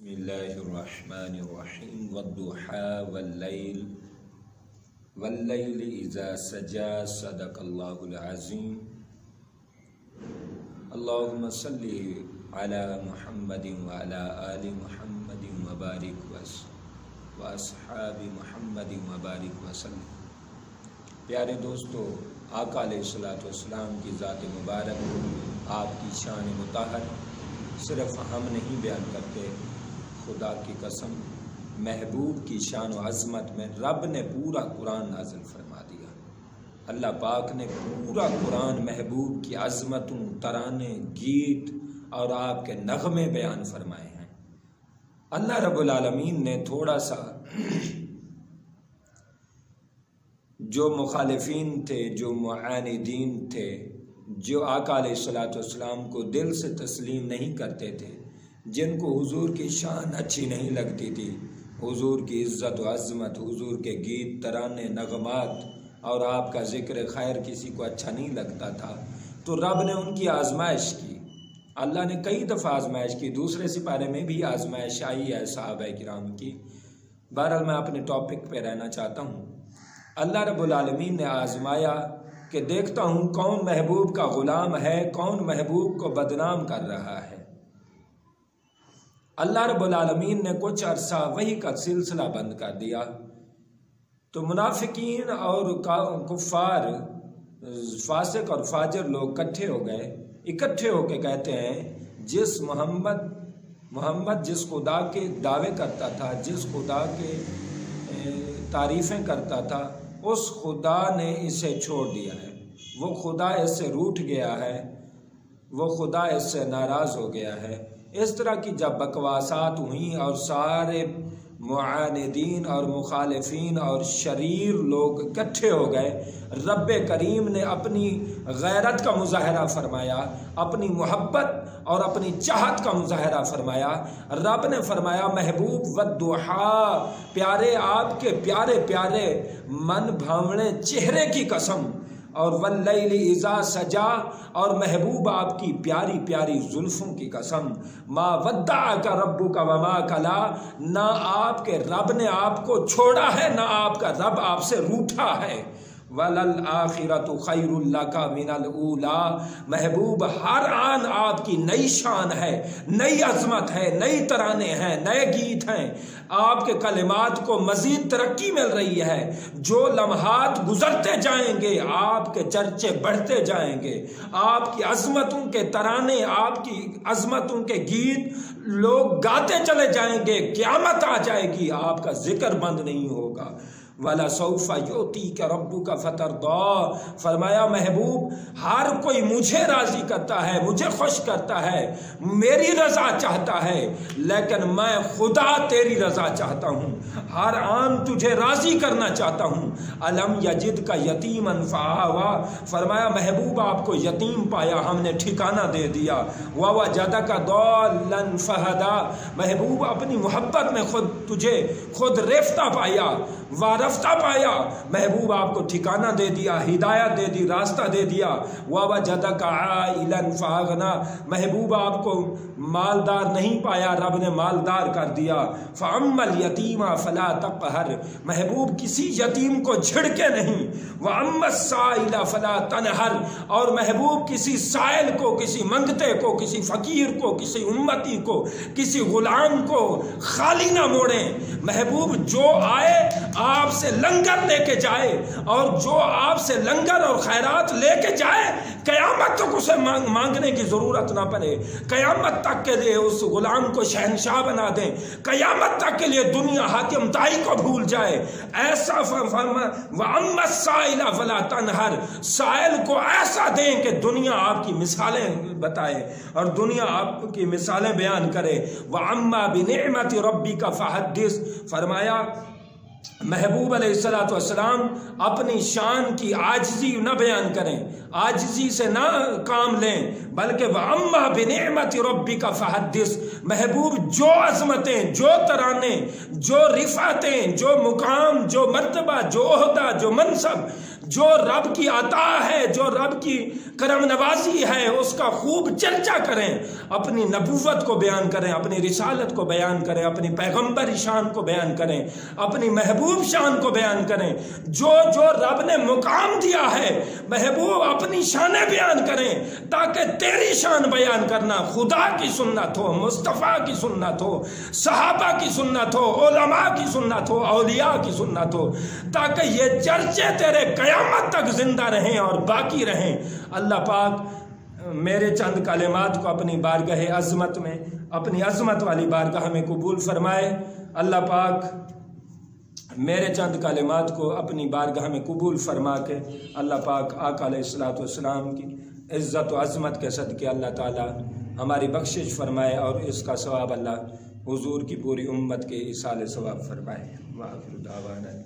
بسم اللہ الرحمن الرحیم والضحى واللیل اذا سجا صدق اللہ العظیم اللہم صلی علی محمد وعلی آل محمد وبارک واصحاب محمد وبارک وسلم۔ پیارے دوستو، آقا علیہ السلام کی ذات مبارک، آپ کی شان مطہر صرف ہم نہیں بیان کرتے، خدا کی قسم محبوب کی شان و عظمت میں رب نے پورا قرآن نازل فرما دیا۔ اللہ پاک نے پورا قرآن محبوب کی عظمتوں، ترانے، گیت اور آپ کے نغمے بیان فرمائے ہیں۔ اللہ رب العالمین نے تھوڑا سا جو مخالفین تھے، جو معاندین تھے، جو آقا علیہ السلام کو دل سے تسلیم نہیں کرتے تھے، جن کو حضور کی شان اچھی نہیں لگتی تھی، حضور کی عزت و عظمت، حضور کے گیت، ترانے، نغمات اور آپ کا ذکر خیر کسی کو اچھا نہیں لگتا تھا، تو رب نے ان کی آزمائش کی۔ اللہ نے کئی دفعہ آزمائش کی، دوسرے سپارے میں بھی آزمائش آئی ہے صحابہ کرام کی۔ بہرحال میں اپنے ٹاپک پہ رہنا چاہتا ہوں۔ اللہ رب العالمین نے آزمایا کہ دیکھتا ہوں کون محبوب کا غلام ہے، کون محبوب کو بدنام کر رہا ہے۔ اللہ رب العالمین نے کچھ عرصہ وحی کا سلسلہ بند کر دیا، تو منافقین اور کفار، فاسق اور فاجر لوگ اکٹھے ہو کے کہتے ہیں جس محمد جس خدا کے دعوے کرتا تھا، جس خدا کے تعریفیں کرتا تھا، اس خدا نے اسے چھوڑ دیا ہے، وہ خدا اس سے روٹھ گیا ہے، وہ خدا اس سے ناراض ہو گیا ہے۔ اس طرح کی جب بکواسات ہوئیں اور سارے معاندین اور مخالفین اور شریر لوگ اکٹھے ہو گئے، رب کریم نے اپنی غیرت کا مظاہرہ فرمایا، اپنی محبت اور اپنی چاہت کا مظاہرہ فرمایا۔ رب نے فرمایا محبوب والضحیٰ، پیارے آپ کے پیارے پیارے من بھاونے چہرے کی قسم، اور واللیل اذا سجا، اور محبوب آپ کی پیاری پیاری زلفوں کی قسم، ما ودعک ربک وما کلا، نہ آپ کے رب نے آپ کو چھوڑا ہے، نہ آپ کا رب آپ سے روٹھا ہے۔ وَلَلْآخِرَةُ خَيْرٌ لَكَ مِنَ الْأُولَىٰ، محبوب ہر آن آپ کی نئی شان ہے، نئی عظمت ہے، نئی ترانے ہیں، نئے گیت ہیں، آپ کے کلمات کو مزید ترقی مل رہی ہے۔ جو لمحات گزرتے جائیں گے آپ کے چرچے بڑھتے جائیں گے، آپ کی عظمتوں کے ترانے، آپ کی عظمتوں کے گیت لوگ گاتے چلے جائیں گے، قیامت آ جائے گی، آپ کا ذکر بند نہیں ہوگا۔ وَلَسَوْفَ يُعْطِيكَ رَبُّكَ فَتَرْضَىٰ، فرمایا محبوب ہر کوئی مجھے راضی کرتا ہے، مجھے خوش کرتا ہے، میری رضا چاہتا ہے، لیکن میں خدا تیری رضا چاہتا ہوں، ہر آن تجھے راضی کرنا چاہتا ہوں۔ أَلَمْ يَجِدْكَ يَتِيمًا فَآوَىٰ، فرمایا محبوب آپ کو یتیم پایا، ہم نے ٹھکانہ دے دیا۔ وَوَجَدَكَ ضَالًّا فَهَدَىٰ، محبوب اپنی محبت میں خود رفتہ پایا، وارفتہ پایا، محبوب آپ کو ٹھکانہ دے دیا، ہدایت دے دی، راستہ دے دیا۔ وَوَجَدَكَ عَائِلًا فَأَغْنَىٰ، محبوب آپ کو مالدار نہیں پایا، رب نے مالدار کر دیا۔ فَأَمَّا الْيَتِيمَ فَلَا تَقْهَرْ، محبوب کسی یتیم کو جھڑکے نہیں۔ وَأَمَّا السَّائِلَ فَلَا تَنْهَرْ، اور محبوب کسی سائل کو، کسی منگتے کو، کسی فقیر کو، کسی امتی کو، کسی غلام کو خالی نہ موڑیں۔ محبوب جو آئے آپ سے لنگر لے کے جائے، اور جو آپ سے لنگر اور خیرات لے کے جائے، قیامت تک اسے مانگنے کی ضرورت نہ پڑے، قیامت تک کے لیے اس غلام کو شہنشاہ بنا دیں، قیامت تک کے لیے دنیا حاکم تائی کو بھول جائے۔ ایسا وَأَمَّا السَّائِلَ فَلَا تَنْهَرْ، سائل کو ایسا دیں کہ دنیا آپ کی مثالیں بتائے اور دنیا آپ کی مثالیں بیان کرے۔ وَأَمَّا بِنِعْمَةِ رَبِّكَ فَحَدِّثْ، فرمایا محبوب علیہ السلام اپنی شان کی عاجزی نہ بیان کریں، عاجزی سے نہ کام لیں، بلکہ وَأَمَّا بِنِعْمَةِ رَبِّكَ فَحَدِّثْ، محبوب جو عظمتیں، جو ترانے، جو رفعتیں، جو مقام، جو مرتبہ، جو عہدہ، جو منصب، جو رب کی عطا ہے، جو رب کی کرم نوازی ہے، اس کا خوب چرچا کریں، اپنی نبوت کو بیان کریں، اپنی رسالت کو بیان کریں، اپنی پیغمبر شان کو بیان کریں، اپنی محبوب شان کو بیان کریں، جو رب نے مقام دیا ہے محبوب اپنی شانیں بیان کریں، تاکہ تیری شان بیان کرنا خدا کی سنت ہو، مصطفیٰ کی سنت ہو، صحابہ کی سنت ہو، علماء کی سنت ہو، اولیاء کی سنت ہو، تاکہ یہ چرچے تیرے قیامت تک زندہ رہیں اور باقی رہیں۔ اللہ پاک میرے چند کلمات کو اپنی بارگاہ عظمت میں، اپنی عظمت والی بارگاہ میں قبول فرمائے۔ اللہ پاک میرے چند کلمات کو اپنی بارگاہ میں قبول فرما کے اللہ پاک آقا علیہ الصلوۃ والسلام کی عزت و عظمت کے صدقے اللہ تعالی ہماری بخشش فرمائے، اور اس کا ثواب اللہ حضور کی پوری امت کے ایصال ثواب فرمائے۔ وآخر دعوانا